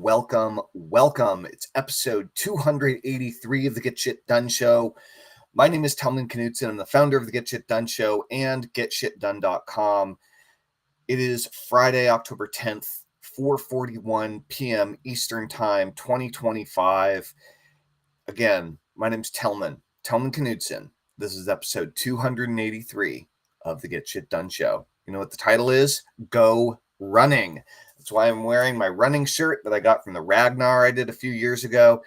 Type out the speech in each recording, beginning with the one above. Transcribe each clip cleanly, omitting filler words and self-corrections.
welcome. It's episode 283 of the Get Shit Done Show. My name is Tellman. I'm the founder of the Get Shit Done Show and GetShitDone.com. It is Friday, October 10th, 4:41 p.m. Eastern Time, 2025. Again, my name's Tellman Knudsen. This is episode 283 of the Get Shit Done Show. You know what the title is? Go running. That's why I'm wearing my running shirt that I got from the Ragnar I did a few years ago.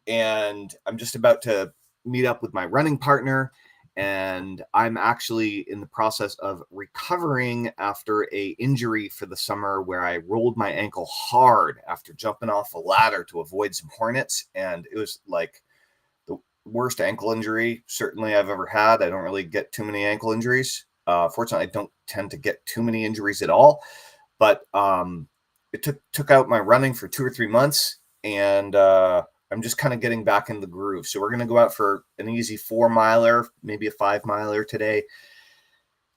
And I'm just about to meet up with my running partner. And I'm actually in the process of recovering after an injury for the summer where I rolled my ankle hard after jumping off a ladder to avoid some hornets. And it was like the worst ankle injury certainly I've ever had. I don't really get too many ankle injuries. Fortunately, I don't tend to get too many injuries at all. But it took out my running for 2 or 3 months, and I'm just kind of getting back in the groove. So we're going to go out for an easy 4-miler, maybe a 5-miler today.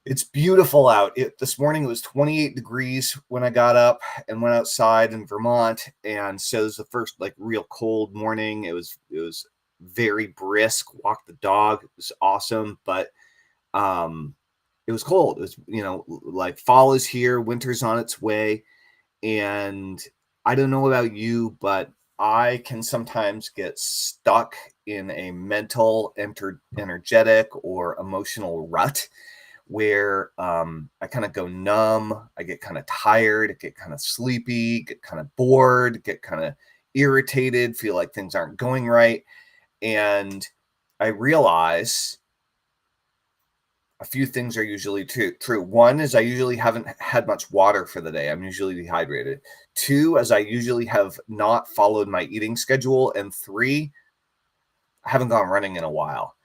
It's beautiful out. This morning it was 28 degrees when I got up and went outside in Vermont, and so it was the first like real cold morning. It was very brisk. Walked the dog. It was awesome, but it was cold. It was, like fall is here, winter's on its way. And I don't know about you, but I can sometimes get stuck in a mental, energetic, or emotional rut where I kind of go numb. I get kind of tired, get kind of sleepy, get kind of bored, get kind of irritated, feel like things aren't going right. And I realize a few things are usually true. One is I usually haven't had much water for the day. I'm usually dehydrated. 2, as I usually have not followed my eating schedule. And 3, I haven't gone running in a while.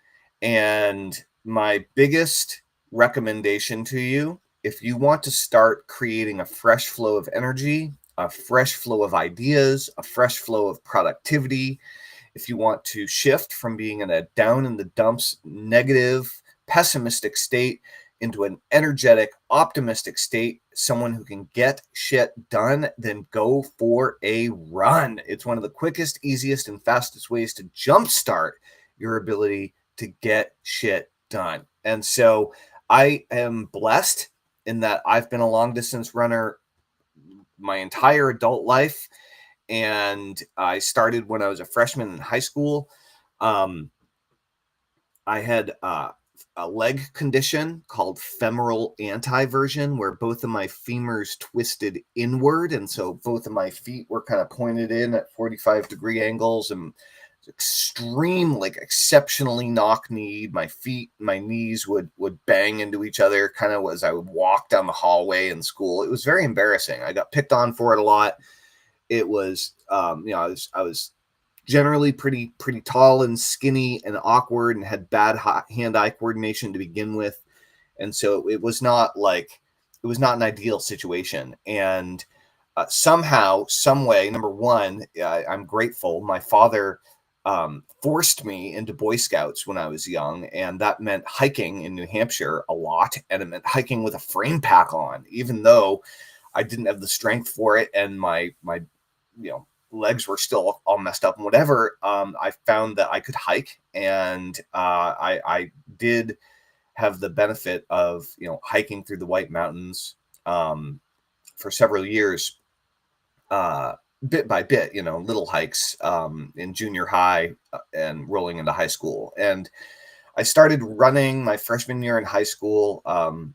And my biggest recommendation to you, if you want to start creating a fresh flow of energy, a fresh flow of ideas, a fresh flow of productivity, if you want to shift from being in a down in the dumps, negative, pessimistic state into an energetic, optimistic state, someone who can get shit done, then go for a run. It's one of the quickest, easiest, and fastest ways to jumpstart your ability to get shit done. And so I am blessed in that I've been a long distance runner my entire adult life. And I started when I was a freshman in high school. I had a leg condition called femoral antiversion, where both of my femurs twisted inward. And so both of my feet were kind of pointed in at 45-degree angles, and exceptionally knock-kneed. My knees would bang into each other kind of as I would walk down the hallway in school. It was very embarrassing. I got picked on for it a lot. It was, I was generally pretty tall and skinny and awkward and had bad hand-eye coordination to begin with. And so it was not an ideal situation. And somehow, some way, number one, I'm grateful. My father forced me into Boy Scouts when I was young, and that meant hiking in New Hampshire a lot. And it meant hiking with a frame pack on, even though I didn't have the strength for it. And my legs were still all messed up and whatever. I found that I could hike, and I did have the benefit of, hiking through the White Mountains for several years, bit by bit, little hikes in junior high and rolling into high school. And I started running my freshman year in high school. I'm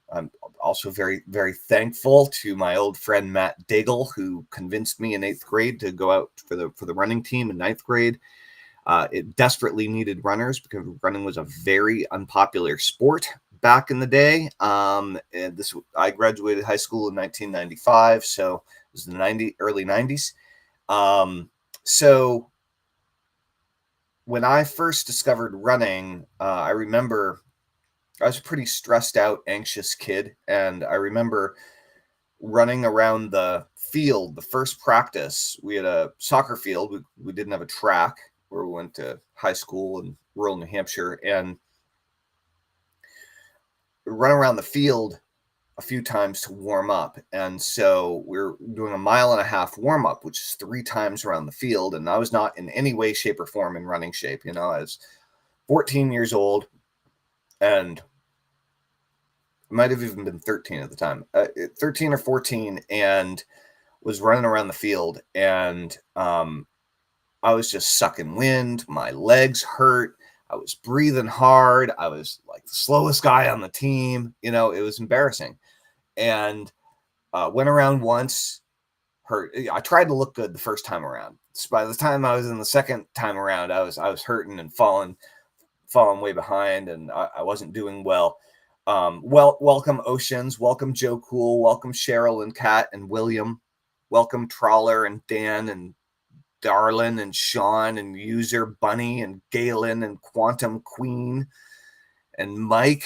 also very, very thankful to my old friend Matt Daigle, who convinced me in 8th grade to go out for the running team in 9th grade. It desperately needed runners because running was a very unpopular sport back in the day. And I graduated high school in 1995, so it was the early 90s. So when I first discovered running, I remember I was a pretty stressed out, anxious kid. And I remember running around the field, the first practice. We had a soccer field. We didn't have a track where we went to high school in rural New Hampshire, and run around the field a few times to warm up. And so we're doing a 1.5 mile warm up, which is 3 times around the field. And I was not in any way, shape, or form in running shape. You know, I was 14 years old, and might have even been 13 at the time, 13 or 14, and was running around the field. And I was just sucking wind. My legs hurt. I was breathing hard. I was like the slowest guy on the team. You know, it was embarrassing. And went around once. I tried to look good the first time around. So by the time I was in the second time around, I was hurting and falling way behind, and I wasn't doing well. Welcome Oceans, welcome Joe Cool, welcome Cheryl and Kat and William, welcome Trawler and Dan and Darlin and Sean and User Bunny and Galen and Quantum Queen and Mike.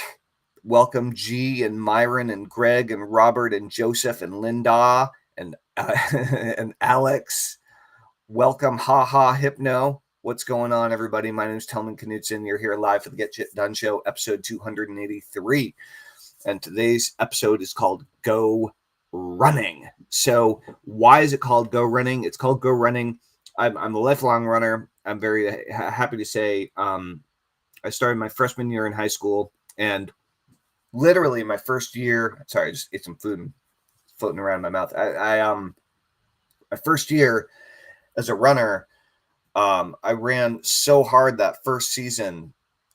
Welcome G and Myron and Greg and Robert and Joseph and Linda and and Alex. Welcome Haha Hypno. What's going on, everybody? My name is Tellman Knutson. You're here live for the Get Shit Done Show, episode 283. And today's episode is called Go Running. So why is it called Go Running? It's called Go Running. I'm a lifelong runner. I'm very happy to say I started my freshman year in high school, and literally my first year, sorry, I just ate some food floating around in my mouth. My first year as a runner, I ran so hard that first season,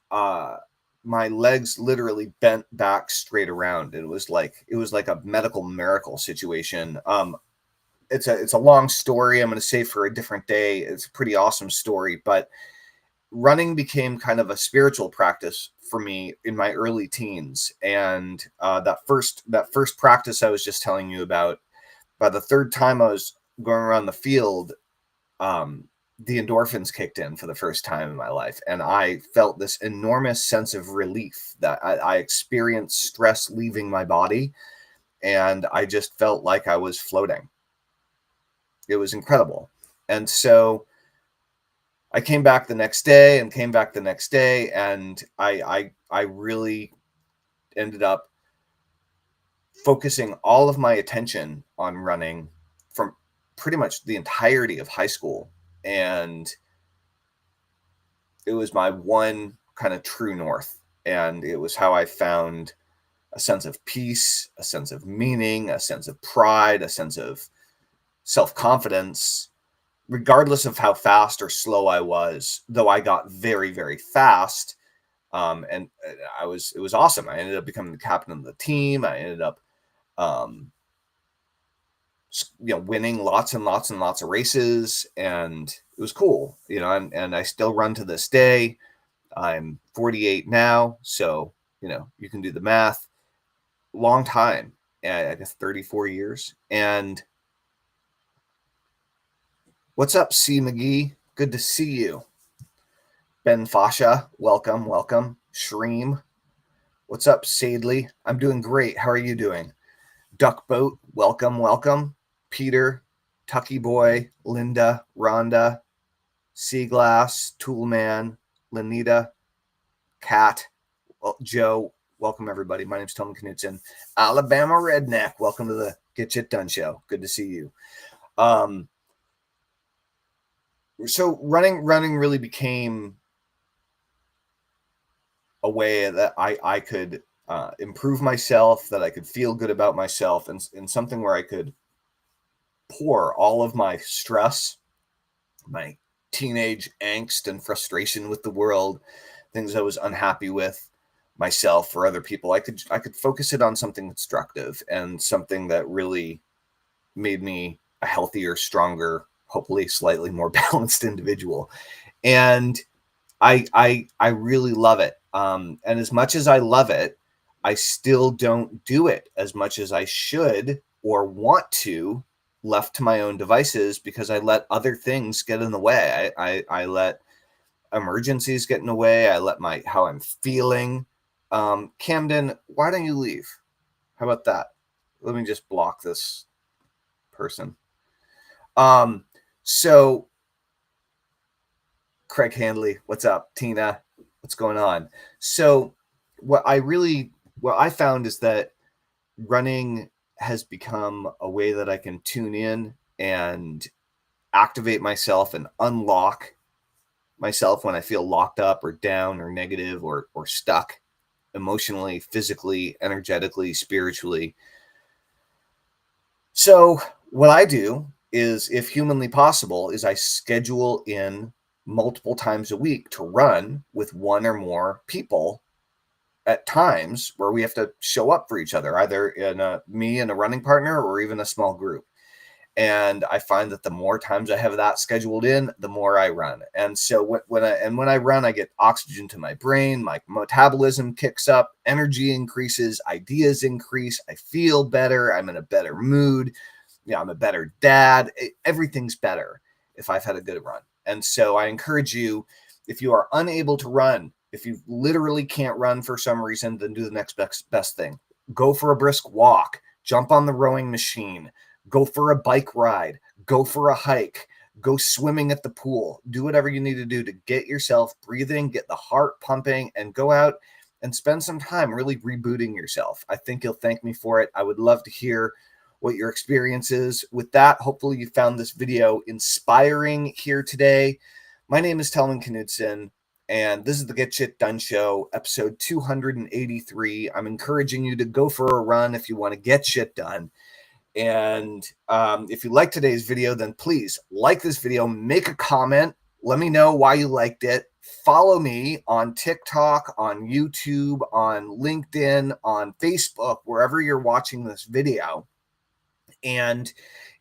my legs literally bent back straight around. It was like a medical miracle situation. It's a long story. I'm going to save for a different day. It's a pretty awesome story, but running became kind of a spiritual practice for me in my early teens. And that first practice I was just telling you about, by the third time I was going around the field, the endorphins kicked in for the first time in my life. And I felt this enormous sense of relief that I experienced stress leaving my body. And I just felt like I was floating. It was incredible. And so I came back the next day, and I really ended up focusing all of my attention on running from pretty much the entirety of high school. And it was my one kind of true north. And it was how I found a sense of peace, a sense of meaning, a sense of pride, a sense of self-confidence, regardless of how fast or slow I was. Though I got very, very fast, and it was awesome. I ended up becoming the captain of the team. I ended up, winning lots and lots and lots of races, and it was cool, and I still run to this day. I'm 48 now, so, you can do the math. Long time, I guess 34 years. And what's up, C. McGee? Good to see you. Ben Fasha, welcome. Shreem, what's up, Sadley? I'm doing great. How are you doing? Duckboat, welcome. Peter, Tucky Boy, Linda, Rhonda, Seaglass, Toolman, Lenita, Kat, Joe, welcome everybody. My name's Tellman Knutson. Alabama Redneck, welcome to the Get Shit Done Show. Good to see you. So running really became a way that I could improve myself, that I could feel good about myself, and something where I could pour all of my stress, my teenage angst and frustration with the world, things I was unhappy with myself or other people. I could focus it on something constructive and something that really made me a healthier, stronger, hopefully slightly more balanced individual. And I really love it. And as much as I love it, I still don't do it as much as I should or want to, left to my own devices, because I let other things get in the way. I let emergencies get in the way. I let how I'm feeling. Camden, why don't you leave? How about that? Let me just block this person. So Craig Handley, what's up? Tina, what's going on? So what I found is that running has become a way that I can tune in and activate myself and unlock myself when I feel locked up or down or negative or stuck emotionally, physically, energetically, spiritually. So what I do is, if humanly possible, is I schedule in multiple times a week to run with one or more people at times where we have to show up for each other, either in me and a running partner or even a small group. And I find that the more times I have that scheduled in, the more I run. And so when I run, I get oxygen to my brain, my metabolism kicks up, energy increases, ideas increase, I feel better, I'm in a better mood, I'm a better dad. Everything's better if I've had a good run. And so I encourage you, if you are unable to run, if you literally can't run for some reason, then do the next best thing. Go for a brisk walk, jump on the rowing machine, go for a bike ride, go for a hike, go swimming at the pool, do whatever you need to do to get yourself breathing, get the heart pumping, and go out and spend some time really rebooting yourself. I think you'll thank me for it. I would love to hear what your experience is with that. Hopefully you found this video inspiring here today. My name is Tellman Knudsen, and this is the Get Shit Done Show, episode 283. I'm encouraging you to go for a run if you want to get shit done. And if you like today's video, then please like this video, make a comment, let me know why you liked it. Follow me on TikTok, on YouTube, on LinkedIn, on Facebook, wherever you're watching this video. And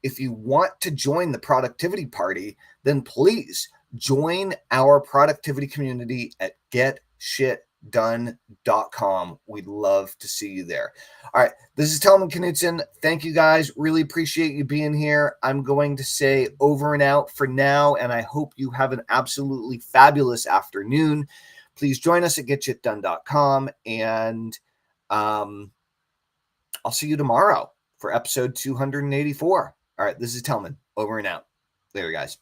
if you want to join the productivity party, then please join our productivity community at getshitdone.com. We'd love to see you there. All right, this is Tellman Knudsen. Thank you guys. Really appreciate you being here. I'm going to say over and out for now, and I hope you have an absolutely fabulous afternoon. Please join us at getshitdone.com, and I'll see you tomorrow for episode 284. All right, this is Tellman. Over and out. Later, guys.